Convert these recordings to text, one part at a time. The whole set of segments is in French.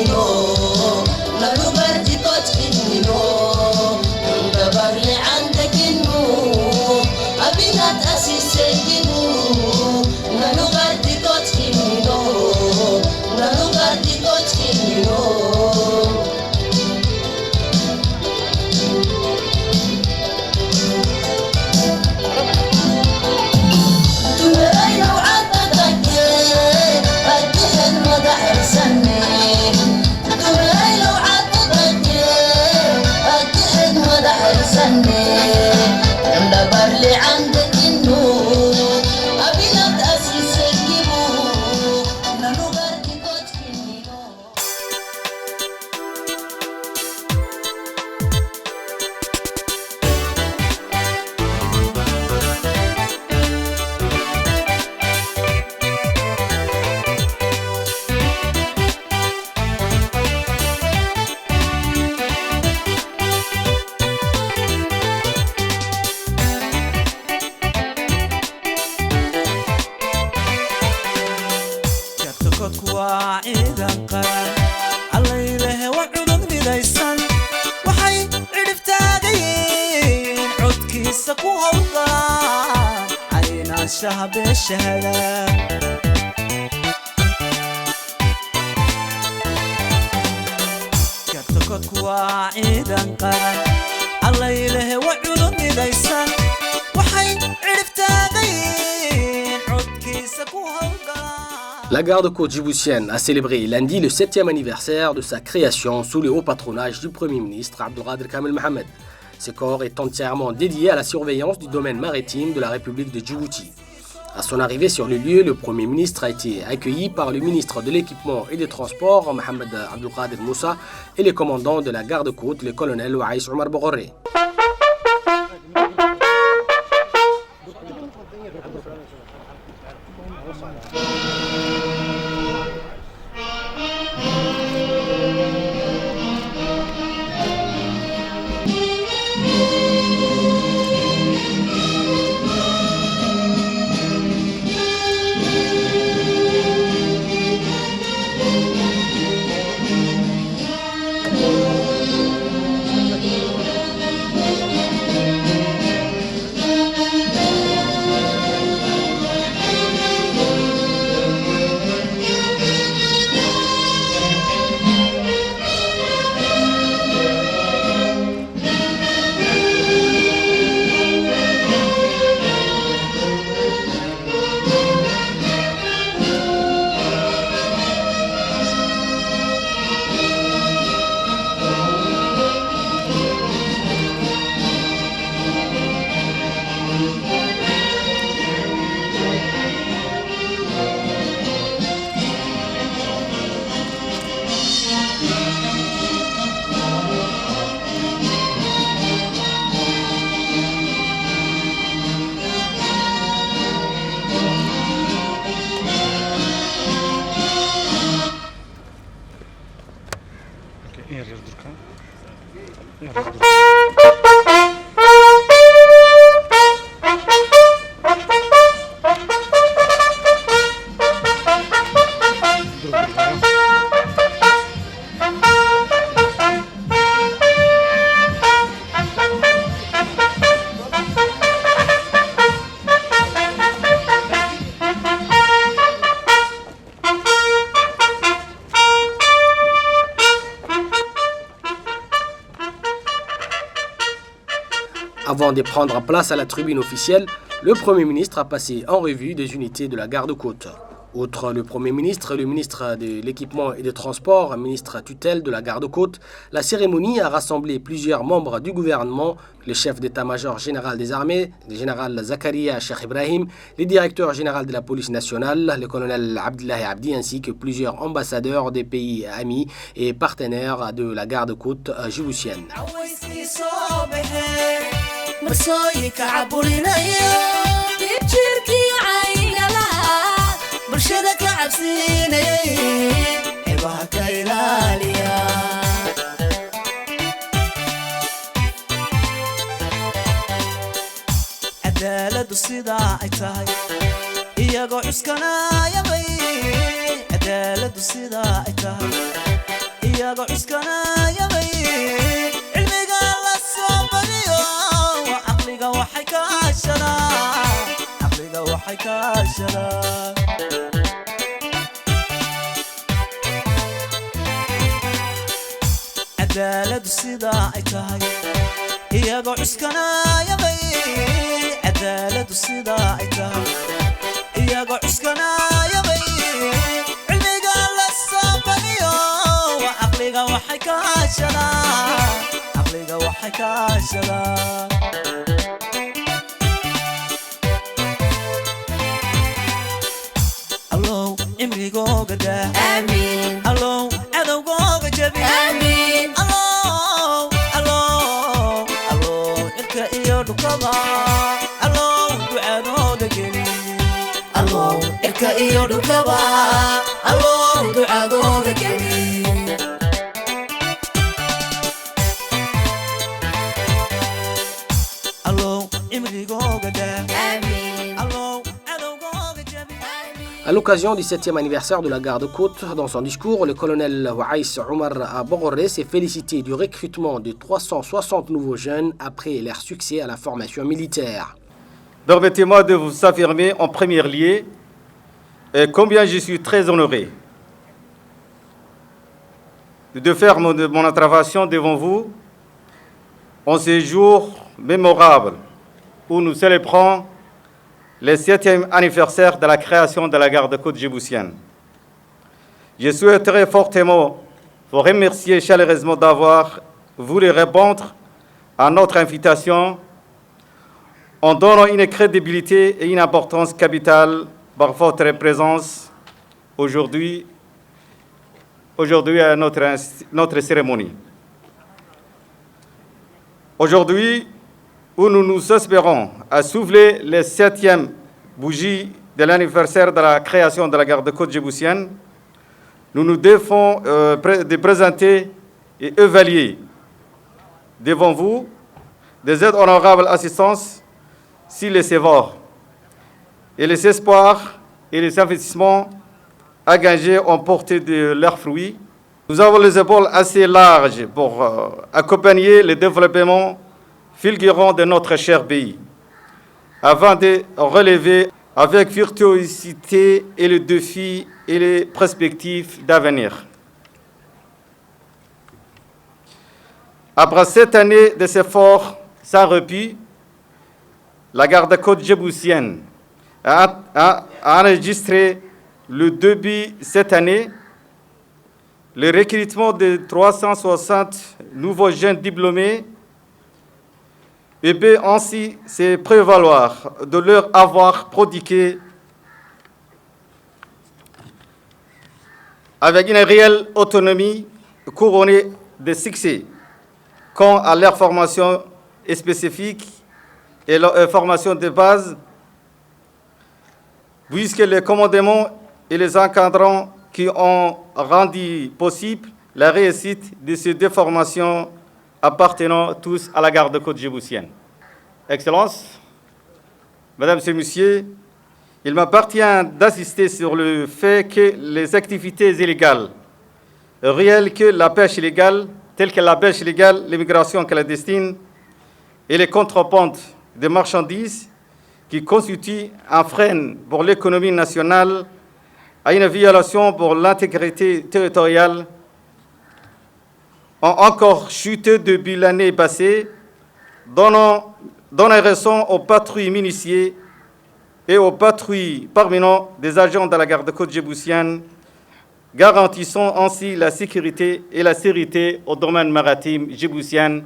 كنينو نانو بردي توت كنينو دبرلي عندك النو أبينات أسيسينو نانو بردي توت كنينو نانو بردي توت كنينو اللي عندك النور أبيض أسيس الجبور نانو غردي توت كنينو شهب الشهادة كتكوت كواعيدا قرن الليلة وعلوم ليسان وحي عرفتاقين عدكي سكوها La garde-côte djiboutienne a célébré lundi le 7e anniversaire de sa création sous le haut patronage du Premier ministre Abdelkader Kamel Mohamed. Ce corps est entièrement dédié à la surveillance du domaine maritime de la République de Djibouti. À son arrivée sur le lieu, le Premier ministre a été accueilli par le ministre de l'Équipement et des Transports, Mohamed Abdelkader Moussa, et le commandant de la garde-côte, le colonel Waïs Omar Boghoré. Avant de prendre place à la tribune officielle, le Premier ministre a passé en revue des unités de la garde-côte. Outre le Premier ministre et le ministre de l'Équipement et des Transports, ministre tutelle de la garde-côte, la cérémonie a rassemblé plusieurs membres du gouvernement, le chef d'état-major général des armées, le général Zakaria Cheikh Ibrahim, le directeur général de la police nationale, le colonel Abdullahi Abdi, ainsi que plusieurs ambassadeurs des pays amis et partenaires de la garde-côte djiboutienne. برشدك عبسيني عباك إلاليا عدالة الصداع تاي إياقو عسكنا يبي عدالة الصداع تاي iyaga cuskanayabay cilmiga la soo badiyo caqliga waxay kaashadaan cadaaladu sidaa ay tahay iyaga cuskanayabay cadaaladu sidaa ay tahay iyaga cuskanayabay cilmiga la soo badiyo caqliga waxay kaashadaan allow cimrigooga daa amiin allow cadowgooga jabi amiin allow cirka iyo dhulkaba allow ducadooda geli allow cirka iyo dhulkaba allow ducadooda geli À l'occasion du 7e anniversaire de la garde-côte, dans son discours, le colonel Waïs Omar Bogoré s'est félicité du recrutement de 360 nouveaux jeunes après leur succès à la formation militaire. Permettez-moi de vous affirmer en premier lieu combien je suis très honoré de faire mon intervention devant vous en ce jour mémorable où nous célébrons le 7e anniversaire de la création de la garde-côte djiboutienne. Je souhaiterais fortement vous remercier chaleureusement d'avoir voulu répondre à notre invitation en donnant une crédibilité et une importance capitale par votre présence aujourd'hui à notre cérémonie. Aujourd'hui, où nous nous espérons à souffler les 7e bougies de l'anniversaire de la création de la garde-côte djiboutienne, nous nous devons de présenter et évaluer devant vous des aides honorables assistances si les efforts et les espoirs et les investissements engagés ont porté de leurs fruits. Nous avons les épaules assez larges pour accompagner le développement fulgurant de notre cher pays, avant de relever avec virtuosité et les défis et les perspectives d'avenir. Après 7 années de efforts sans répit, la garde-côte djiboutienne a enregistré le début cette année le recrutement de 360 nouveaux jeunes diplômés et peut ainsi se prévaloir de leur avoir prodigué avec une réelle autonomie couronnée de succès quant à leur formation spécifique et leur formation de base, puisque les commandements et les encadrants qui ont rendu possible la réussite de ces deux formations appartenant tous à la garde-côte djiboutienne. Excellences, Mesdames et Messieurs, il m'appartient d'insister sur le fait que les activités illégales, réelles que la pêche illégale, telles que la pêche illégale, l'immigration clandestine et les contrebandes de marchandises qui constituent un frein pour l'économie nationale, à une violation pour l'intégrité territoriale, ont encore chuté depuis l'année passée, donnant raison aux patrouilles municiées et aux patrouilles permanentes des agents de la garde-côte djiboutienne, garantissant ainsi la sécurité et la sécurité au domaine maritime djiboutien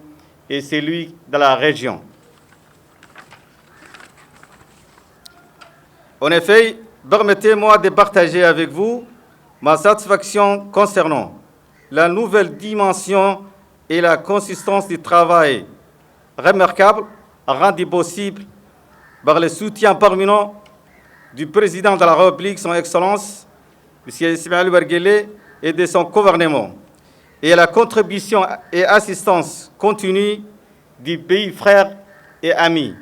et celui de la région. En effet, permettez-moi de partager avec vous ma satisfaction concernant la nouvelle dimension et la consistance du travail remarquable rendu possible par le soutien permanent du président de la République, son Excellence, M. Ismaël Ouarguélé, et de son gouvernement, et la contribution et assistance continue du pays frères et amis.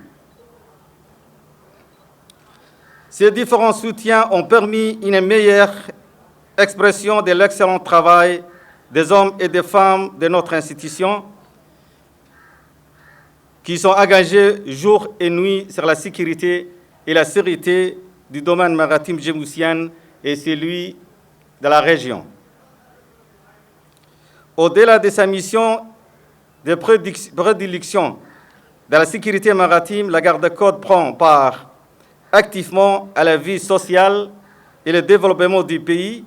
Ces différents soutiens ont permis une meilleure expression de l'excellent travail des hommes et des femmes de notre institution qui sont engagés jour et nuit sur la sécurité et la sécurité du domaine maritime djiboutien et celui de la région. Au-delà de sa mission de prédilection de la sécurité maritime, la garde-côte prend part activement à la vie sociale et le développement du pays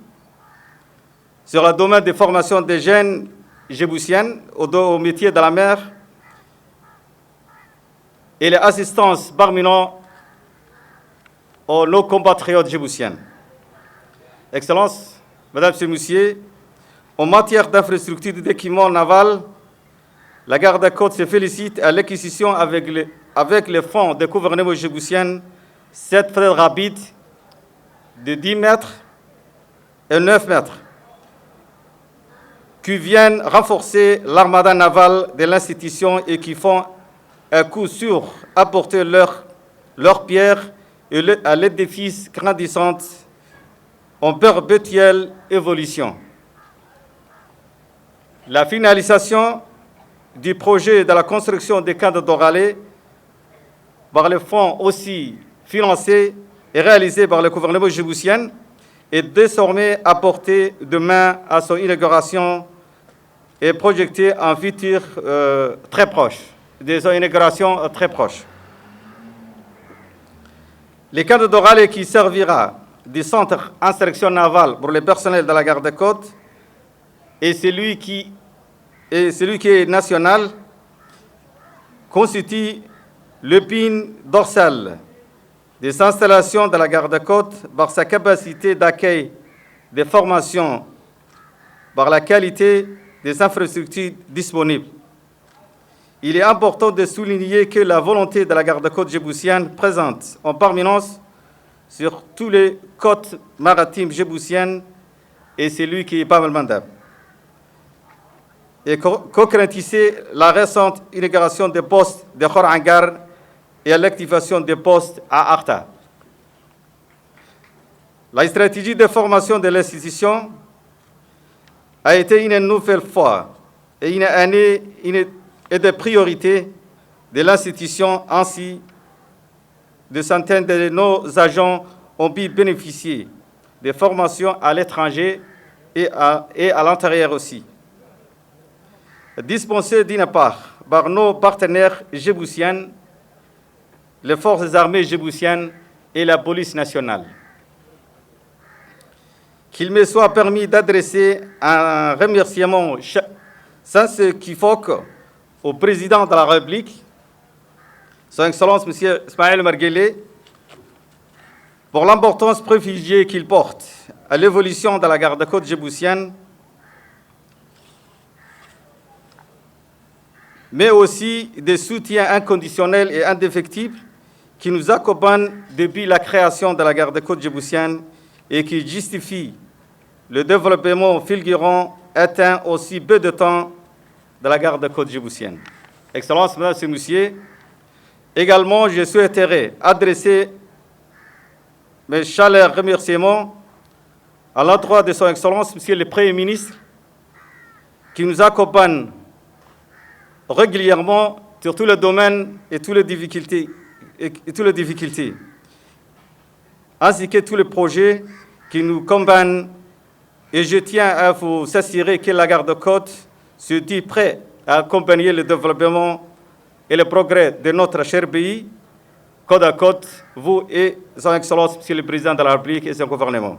sur le domaine de formation des jeunes djiboutiennes au métier de la mer et l'assistance permanente aux nos compatriotes djiboutiens. Excellences, Mesdames et Messieurs, en matière d'infrastructure d'équipement naval, la garde-côte se félicite à l'acquisition avec les fonds du gouvernement djiboutien 7 frères rapides de 10 mètres et 9 mètres qui viennent renforcer l'armada navale de l'institution et qui font un coup sûr apporter leur pierre à l'édifice grandissant en perpétuelle évolution. La finalisation du projet de la construction des camps de Doralé par les fonds aussi financés et réalisés par le gouvernement djiboutien est désormais à portée de main à son inauguration et projetée en futur très proche, des inaugurations très proches. Le camp de Doralé qui servira du centre d'instruction navale pour le personnel de la garde-côte et celui qui est national constitue l'épine dorsale des installations de la garde-côte par sa capacité d'accueil des formations, par la qualité des infrastructures disponibles. Il est important de souligner que la volonté de la garde-côte djiboutienne présente en permanence sur tous les côtes maritimes djiboutiennes et celui qui est pas mal mandable. Et concrétiser la récente inauguration des postes de Khorangar et l'activation des postes à Arta. La stratégie de formation de l'institution a été une nouvelle fois et une année de priorité de l'institution. Ainsi, des centaines de nos agents ont pu bénéficier de formations à l'étranger et à l'intérieur aussi. Dispensés d'une part par nos partenaires djiboutiens, les forces armées djiboutiennes et la police nationale. Qu'il me soit permis d'adresser un remerciement sans équivoque au président de la République, Son Excellence M. Ismaël Marguelé, pour l'importance privilégiée qu'il porte à l'évolution de la garde-côte djiboutienne, mais aussi des soutiens inconditionnels et indéfectibles qui nous accompagnent depuis la création de la garde-côte djiboutienne et qui justifient le développement fulgurant atteint aussi peu de temps de la garde-côte djiboutienne. Excellences, Mesdames et Messieurs, également, je souhaiterais adresser mes chaleureux remerciements à l'endroit de Son Excellence, Monsieur le Premier ministre, qui nous accompagne régulièrement sur tous les domaines et toutes les difficultés, ainsi que tous les projets qui nous combinent. Et je tiens à vous assurer que la garde-côte se dit prête à accompagner le développement et le progrès de notre cher pays, côte à côte, vous et Son Excellence, Monsieur le Président de la République et son gouvernement.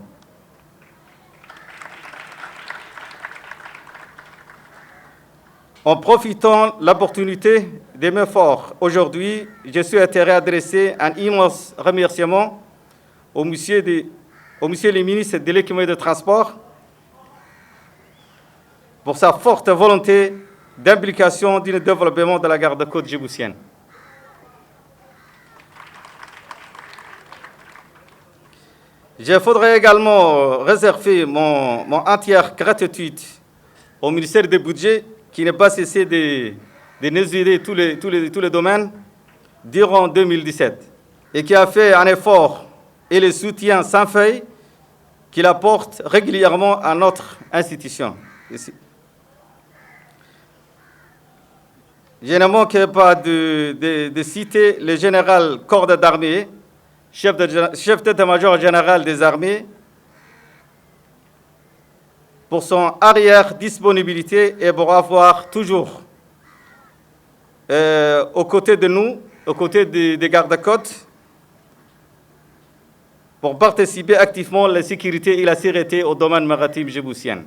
En profitant de l'opportunité de mes forts aujourd'hui, je souhaiterais adresser un immense remerciement au Monsieur le ministre de l'Équipement et des Transports pour sa forte volonté d'implication dans le développement de la garde-côte djiboutienne. Je voudrais également réserver mon entière gratitude au ministère du Budget qui n'a pas cessé de nous aider tous les domaines durant 2017 et qui a fait un effort et le soutien sans faille qu'il apporte régulièrement à notre institution. Je ne manquerai pas de citer le général corps d'armée, chef d'état-major général des armées, pour son arrière disponibilité et pour avoir toujours aux côtés de nous, aux côtés des gardes-côtes, pour participer activement à la sécurité et la sûreté au domaine maritime djiboutien.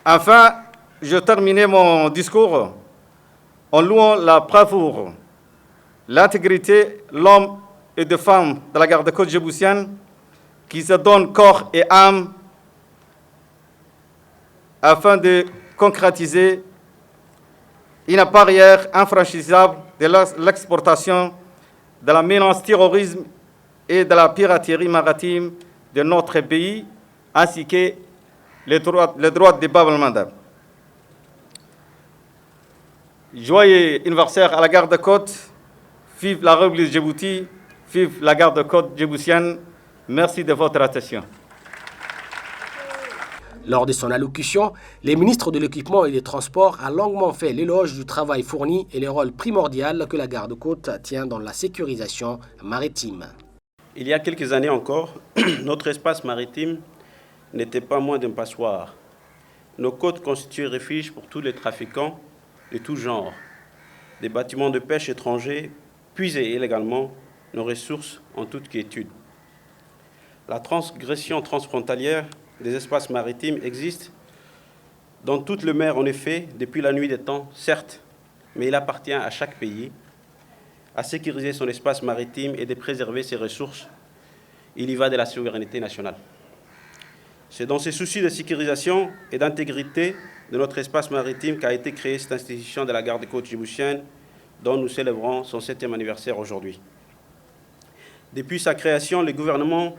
Enfin, je terminais mon discours en louant la bravoure, l'intégrité, l'homme et de femmes de la garde-côte djiboutienne qui se donnent corps et âme afin de concrétiser une barrière infranchissable de l'exportation de la menace terrorisme et de la piraterie maritime de notre pays, ainsi que les droits des Bab el-Mandeb. Joyeux anniversaire à la garde-côte, vive la République Djibouti, vive la garde-côte djiboutienne. Merci de votre attention. Lors de son allocution, le ministre de l'Équipement et des Transports a longuement fait l'éloge du travail fourni et le rôle primordial que la garde-côte tient dans la sécurisation maritime. Il y a quelques années encore, notre espace maritime n'était pas moins d'un passoire. Nos côtes constituaient refuge pour tous les trafiquants de tout genre. Des bâtiments de pêche étrangers puisaient illégalement nos ressources en toute quiétude. La transgression transfrontalière des espaces maritimes existe dans toutes les mers, en effet, depuis la nuit des temps, certes, mais il appartient à chaque pays à sécuriser son espace maritime et de préserver ses ressources. Il y va de la souveraineté nationale. C'est dans ces soucis de sécurisation et d'intégrité de notre espace maritime qu'a été créée cette institution de la garde-côte djiboutienne dont nous célébrons son 7e anniversaire aujourd'hui. Depuis sa création, le gouvernement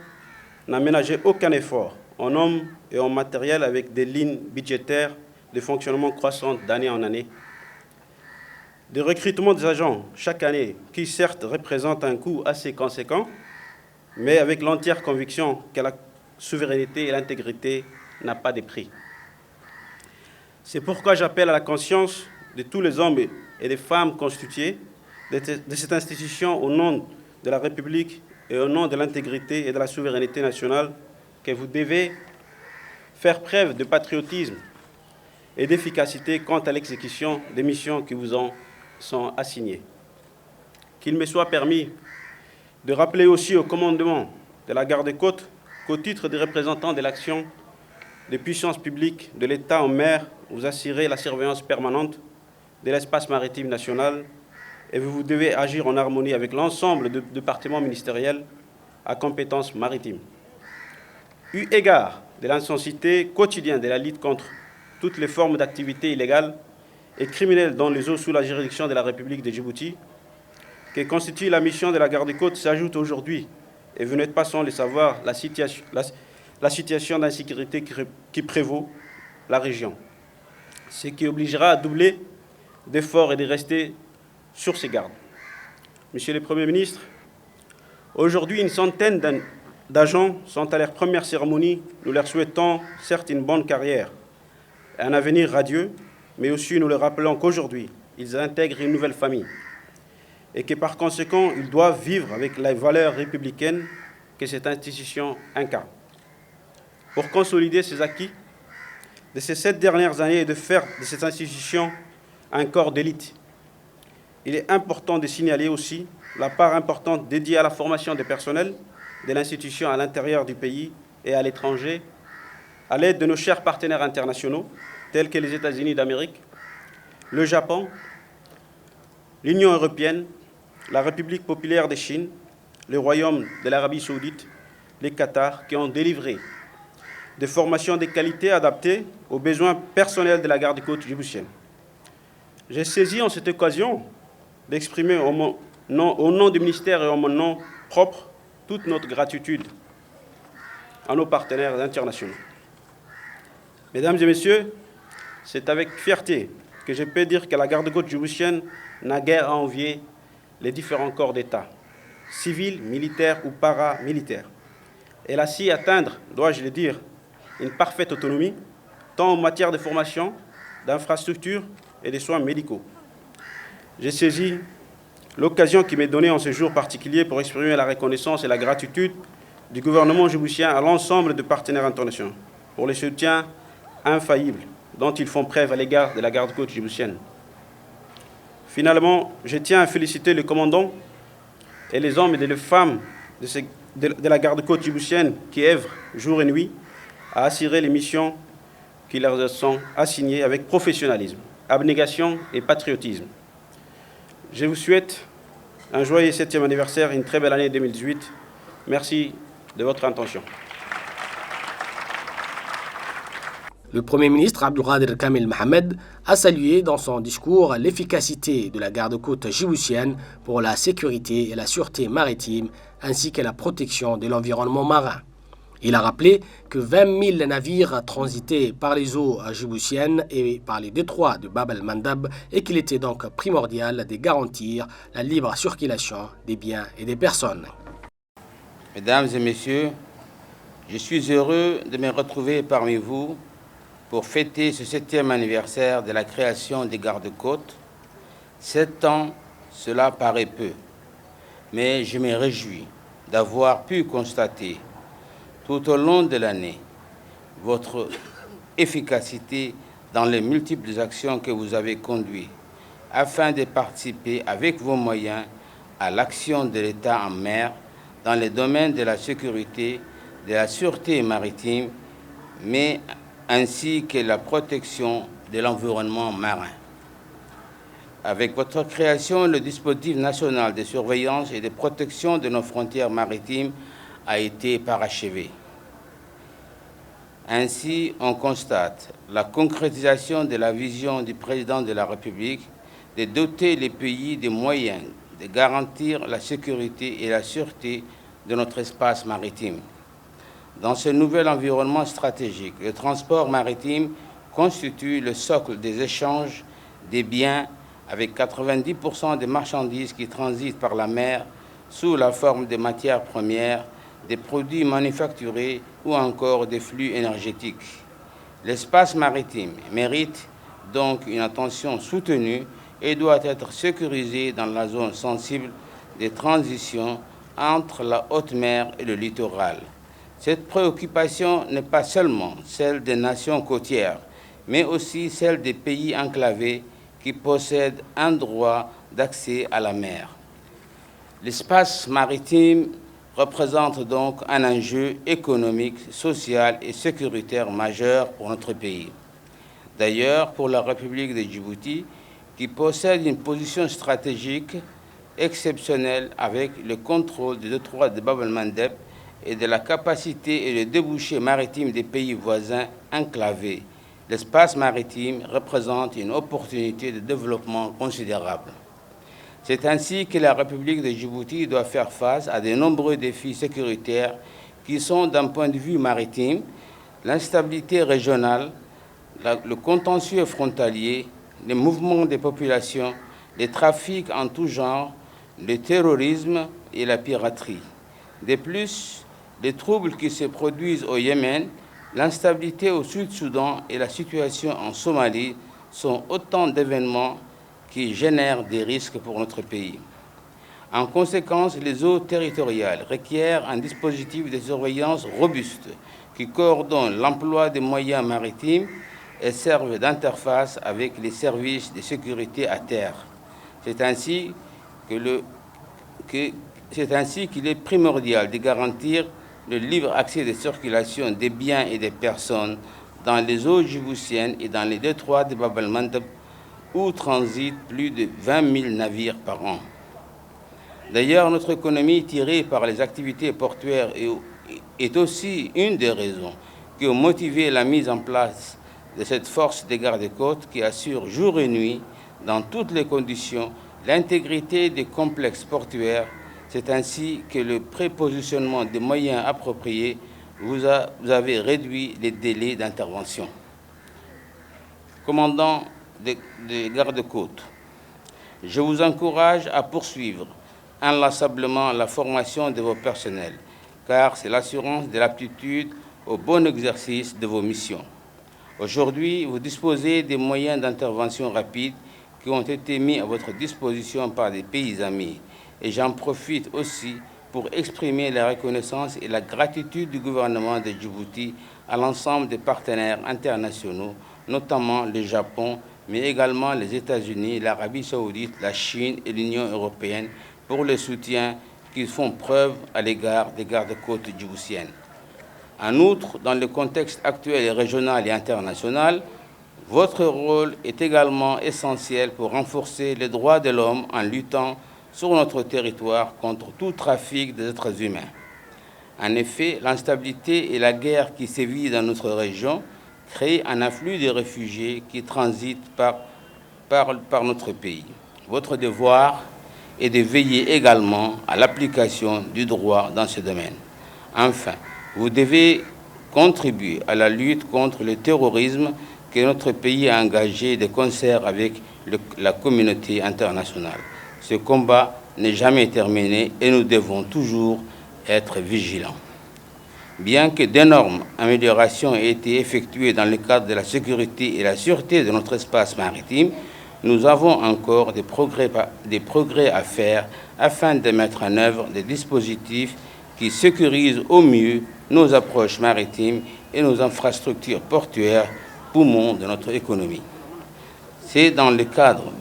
n'a ménagé aucun effort en hommes et en matériel avec des lignes budgétaires de fonctionnement croissantes d'année en année. Des recrutements des agents chaque année qui certes représentent un coût assez conséquent, mais avec l'entière conviction que la souveraineté et l'intégrité n'ont pas de prix. C'est pourquoi j'appelle à la conscience de tous les hommes et des femmes constitués de cette institution au nom de la République et au nom de l'intégrité et de la souveraineté nationale que vous devez faire preuve de patriotisme et d'efficacité quant à l'exécution des missions qui vous en sont assignées. Qu'il me soit permis de rappeler aussi au commandement de la garde-côte qu'au titre des représentants de l'action des puissances publiques de l'État en mer, vous assurez la surveillance permanente de l'espace maritime national et vous devez agir en harmonie avec l'ensemble des départements ministériels à compétences maritimes. Eu égard de l'intensité quotidienne de la lutte contre toutes les formes d'activités illégales et criminelles dans les eaux sous la juridiction de la République de Djibouti, que constitue la mission de la garde-côte, s'ajoute aujourd'hui, et vous n'êtes pas sans le savoir, la situation d'insécurité qui prévaut la région, ce qui obligera à doubler d'efforts et de rester sur ses gardes. Monsieur le Premier ministre, aujourd'hui, une centaine d'agents sont à leur première cérémonie. Nous leur souhaitons certes une bonne carrière, un avenir radieux, mais aussi nous leur rappelons qu'aujourd'hui, ils intègrent une nouvelle famille et que par conséquent, ils doivent vivre avec les valeurs républicaines que cette institution incarne. Pour consolider ces acquis de ces 7 dernières années et de faire de cette institution un corps d'élite, il est important de signaler aussi la part importante dédiée à la formation des personnels de l'institution à l'intérieur du pays et à l'étranger, à l'aide de nos chers partenaires internationaux, tels que les États-Unis d'Amérique, le Japon, l'Union européenne, la République populaire de Chine, le Royaume de l'Arabie saoudite, les Qatar, qui ont délivré des formations de qualité adaptées aux besoins personnels de la garde-côte djiboutienne. J'ai saisi en cette occasion d'exprimer au nom du ministère et en mon nom propre toute notre gratitude à nos partenaires internationaux. Mesdames et messieurs, c'est avec fierté que je peux dire que la garde-côte djiboutienne n'a guère à envier les différents corps d'État, civils, militaires ou paramilitaires. Elle a su atteindre, dois-je le dire, une parfaite autonomie, tant en matière de formation d'infrastructures et des soins médicaux. J'ai saisi l'occasion qui m'est donnée en ce jour particulier pour exprimer la reconnaissance et la gratitude du gouvernement djiboutien à l'ensemble des partenaires internationaux pour le soutien infaillible dont ils font preuve à l'égard de la garde-côte djiboutienne. Finalement, je tiens à féliciter les commandants et les hommes et les femmes de la garde-côte djiboutienne qui œuvrent jour et nuit à assurer les missions qui leur sont assignées avec professionnalisme, abnégation et patriotisme. Je vous souhaite un joyeux 7e anniversaire et une très belle année 2018. Merci de votre attention. Le Premier ministre Abdelkader Kamel Mohamed a salué dans son discours l'efficacité de la garde-côte djiboutienne pour la sécurité et la sûreté maritime ainsi que la protection de l'environnement marin. Il a rappelé que 20 000 navires transitaient par les eaux djiboutiennes et par les détroits de Bab el-Mandeb et qu'il était donc primordial de garantir la libre circulation des biens et des personnes. Mesdames et messieurs, je suis heureux de me retrouver parmi vous pour fêter ce 7e anniversaire de la création des gardes-côtes. 7 ans, cela paraît peu, mais je me réjouis d'avoir pu constater tout au long de l'année votre efficacité dans les multiples actions que vous avez conduites afin de participer avec vos moyens à l'action de l'État en mer dans les domaines de la sécurité, de la sûreté maritime, mais ainsi que la protection de l'environnement marin. Avec votre création, le dispositif national de surveillance et de protection de nos frontières maritimes a été parachevé. Ainsi, on constate la concrétisation de la vision du président de la République de doter les pays des moyens de garantir la sécurité et la sûreté de notre espace maritime. Dans ce nouvel environnement stratégique, le transport maritime constitue le socle des échanges des biens avec 90% des marchandises qui transitent par la mer sous la forme de matières premières, des produits manufacturés ou encore des flux énergétiques. L'espace maritime mérite donc une attention soutenue et doit être sécurisé dans la zone sensible de transition entre la haute mer et le littoral. Cette préoccupation n'est pas seulement celle des nations côtières, mais aussi celle des pays enclavés qui possèdent un droit d'accès à la mer. L'espace maritime représente donc un enjeu économique, social et sécuritaire majeur pour notre pays. D'ailleurs, pour la République de Djibouti, qui possède une position stratégique exceptionnelle avec le contrôle des détroits de Bab el-Mandeb et de la capacité et le débouché maritime des pays voisins enclavés, l'espace maritime représente une opportunité de développement considérable. C'est ainsi que la République de Djibouti doit faire face à de nombreux défis sécuritaires qui sont, d'un point de vue maritime, l'instabilité régionale, le contentieux frontalier, les mouvements des populations, les trafics en tout genre, le terrorisme et la piraterie. De plus, les troubles qui se produisent au Yémen, l'instabilité au Sud-Soudan et la situation en Somalie sont autant d'événements qui génèrent des risques pour notre pays. En conséquence, les eaux territoriales requièrent un dispositif de surveillance robuste qui coordonne l'emploi des moyens maritimes et serve d'interface avec les services de sécurité à terre. C'est ainsi qu'il est primordial de garantir le libre accès de circulation des biens et des personnes dans les eaux djiboutiennes et dans les détroits de Bab el-Mandeb où transitent plus de 20 000 navires par an. D'ailleurs, notre économie tirée par les activités portuaires est aussi une des raisons qui ont motivé la mise en place de cette force des gardes-côtes qui assure jour et nuit, dans toutes les conditions, l'intégrité des complexes portuaires. C'est ainsi que le prépositionnement des moyens appropriés vous avez réduit les délais d'intervention. Commandant des gardes-côtes, je vous encourage à poursuivre inlassablement la formation de vos personnels, car c'est l'assurance de l'aptitude au bon exercice de vos missions. Aujourd'hui, vous disposez des moyens d'intervention rapide qui ont été mis à votre disposition par des pays amis. Et j'en profite aussi pour exprimer la reconnaissance et la gratitude du gouvernement de Djibouti à l'ensemble des partenaires internationaux, notamment le Japon, mais également les États-Unis, l'Arabie saoudite, la Chine et l'Union européenne pour le soutien qu'ils font preuve à l'égard des gardes-côtes djiboutiennes. En outre, dans le contexte actuel régional et international, votre rôle est également essentiel pour renforcer les droits de l'homme en luttant sur notre territoire contre tout trafic des êtres humains. En effet, l'instabilité et la guerre qui sévit dans notre région créent un afflux de réfugiés qui transitent par notre pays. Votre devoir est de veiller également à l'application du droit dans ce domaine. Enfin, vous devez contribuer à la lutte contre le terrorisme que notre pays a engagé de concert avec la communauté internationale. Ce combat n'est jamais terminé et nous devons toujours être vigilants. Bien que d'énormes améliorations aient été effectuées dans le cadre de la sécurité et la sûreté de notre espace maritime, nous avons encore des progrès à faire afin de mettre en œuvre des dispositifs qui sécurisent au mieux nos approches maritimes et nos infrastructures portuaires, poumons de notre économie. C'est dans le cadre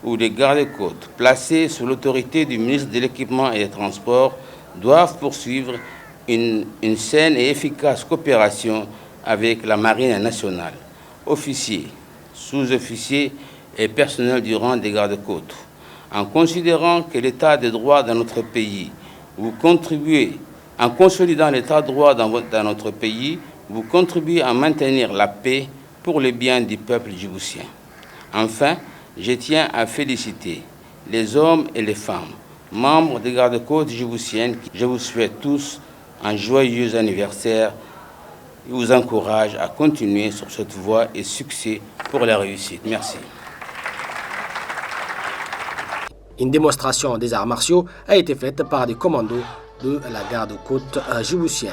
où les gardes-côtes, placés sous l'autorité du ministre de l'Équipement et des Transports, doivent poursuivre une saine et efficace coopération avec la Marine nationale, officiers, sous-officiers et personnel du rang des gardes-côtes. En considérant que l'état de droit dans notre pays, vous contribuez, en consolidant l'état de droit dans notre pays, vous contribuez à maintenir la paix pour le bien du peuple djiboutien. Enfin, je tiens à féliciter les hommes et les femmes, membres des gardes-côtes djiboutiennes. Je vous souhaite tous un joyeux anniversaire et vous encourage à continuer sur cette voie et succès pour la réussite. Merci. Une démonstration des arts martiaux a été faite par des commandos de la garde-côte djiboutienne.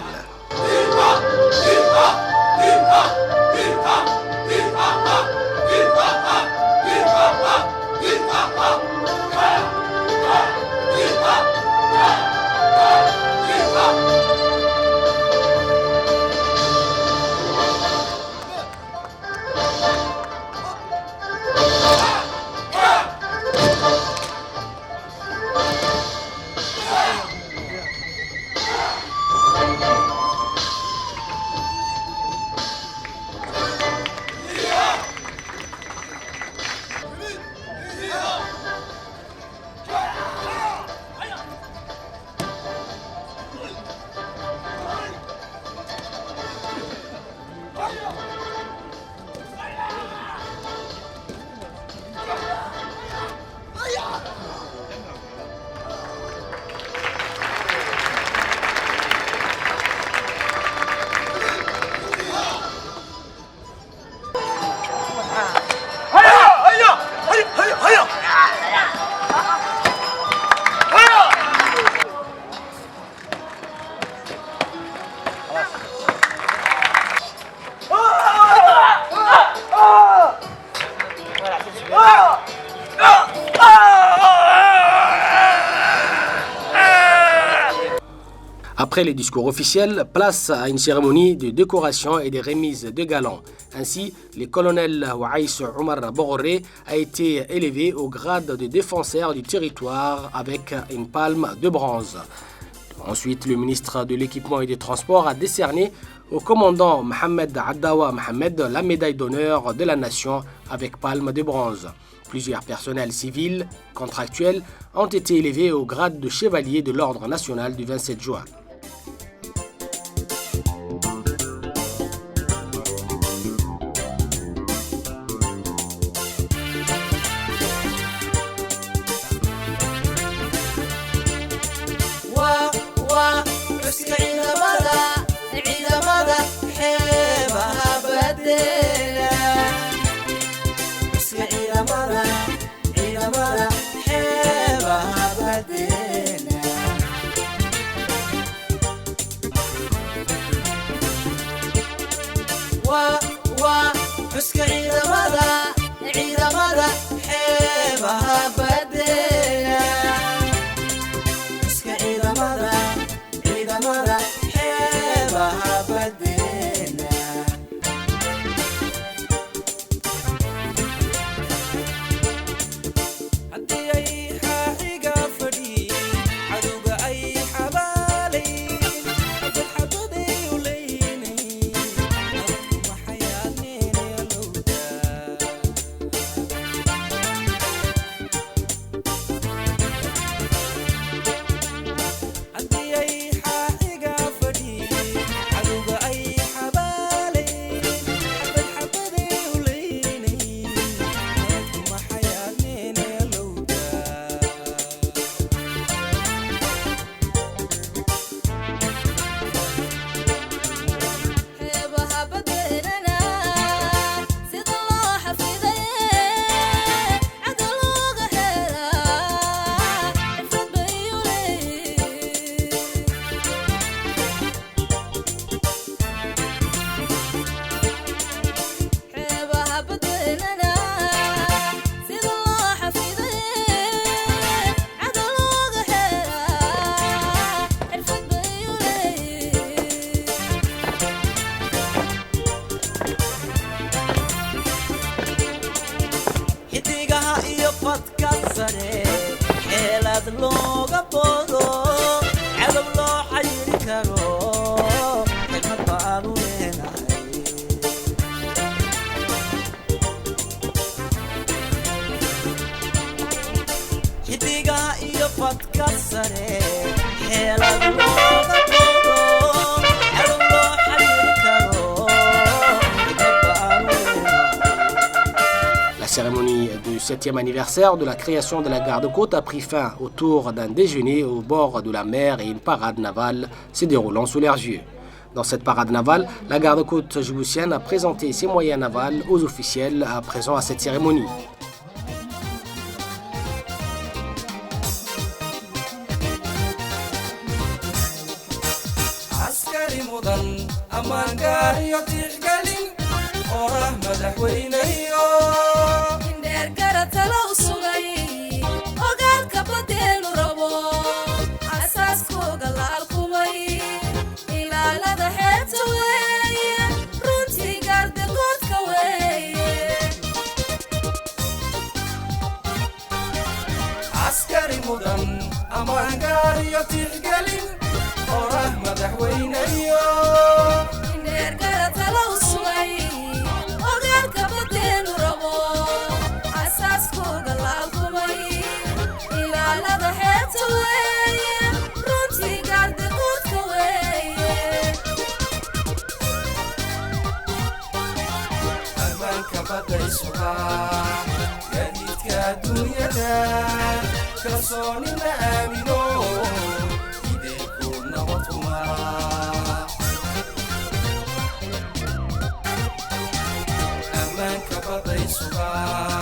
Après les discours officiels, place à une cérémonie de décoration et de remise de galons. Ainsi, le colonel Waïs Omar Bororé a été élevé au grade de défenseur du territoire avec une palme de bronze. Ensuite, le ministre de l'Équipement et des Transports a décerné au commandant Mohamed Addawa Mohamed la médaille d'honneur de la nation avec palme de bronze. Plusieurs personnels civils, contractuels, ont été élevés au grade de chevalier de l'Ordre national du 27 juin. xuska ciidamada ciidamada xeebaha badeena xuska ciidamada ciidamada xeebaha badeena haddii ay xaaxiga fadhiin cadowga ay xabaalayn xabad xabaday u leynayn nabadku maxayaadneena lowdaa haddii ay xaaxiga fadhiin cadowga ay xabaalayn xabad xabaday u leynayn nabadku maxayaadneena lowdaa xeebaha badeena sida loo xafiday cadow looga helaa xifrad bay u leeyihiin xeebaha badeena sida loo xafiday cadow looga helaa xirfad bay u leeyihiin xidigaha iyo badka sare xeelad looga boodo cadow loo xayiri karo xikmad baanu leenahay xidigaha iyo badka sare xeelad looga boodo cadow loo xayiri karo xikmad baanu leenahay. La cérémonie du 7e anniversaire de la création de la garde-côte a pris fin autour d'un déjeuner au bord de la mer et une parade navale se déroulant sous leurs yeux. Dans cette parade navale, la garde-côte djiboutienne a présenté ses moyens navals aux officiels présents à cette cérémonie. askari mudan ammaan gaariyo tixgelin oo ah madaxweynayo indheer garatalo u sugay ogaalka badeenu rabo asaaskooga la alkumay ilaalada xeebta weeye runtii gaardagoodka weeye askari mudan ammaan gaariyo tixgelin oo ah madaxweynayo indheer garatalo u sugay ogaalka badeenu rabo asaaskooga la alkumay ilaalada xeebta weeye runtii gaardagoodka weeye ammaanka badday sugaa gaadiidka adduunyada kalsooni la aamino ideeku nabad kumaa ammaanka badday sugaa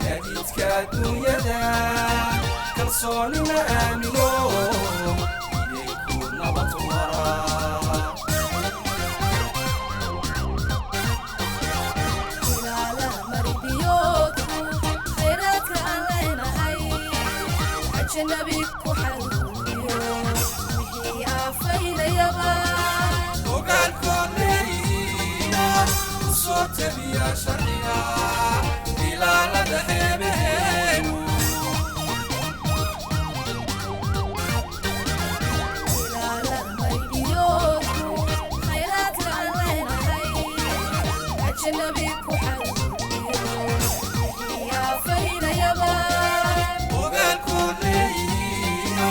gaadiidka adduunyada kalsooni la aamino ideeku nabad kumaa ilaalada maribiyoodku khayraadka aan leenahay ajnabi ku xaruuriyo wixii aafaynayaba ogaalkoodleeyihiina u soo tabiya sharciga ilaalada xeebaheenu ilaalada maribiyoodku khayraadka aan leenahay ajnabi ku xaruuriyo wixii aafaynayaba ogaalkoodleeyihiina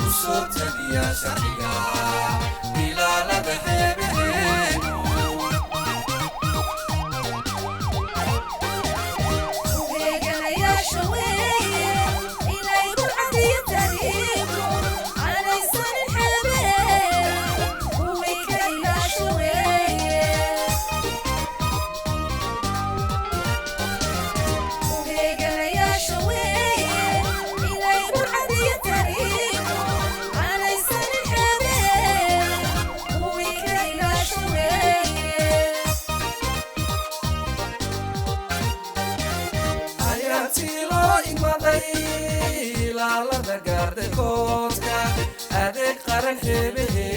u soo tabiya sharciga ilaalada xeebaheenu ugeeganayaasha weeye inay burcadiyo tariiqu aanaysanin xeebeheenu kuwii ka ilaasha weeye ugeeganayaasha weeye inay burcadiyo tariiqu aanaysanin xeebeheenu watilo igmaday ilaalada gaarda koodka adeeg qaran heebehe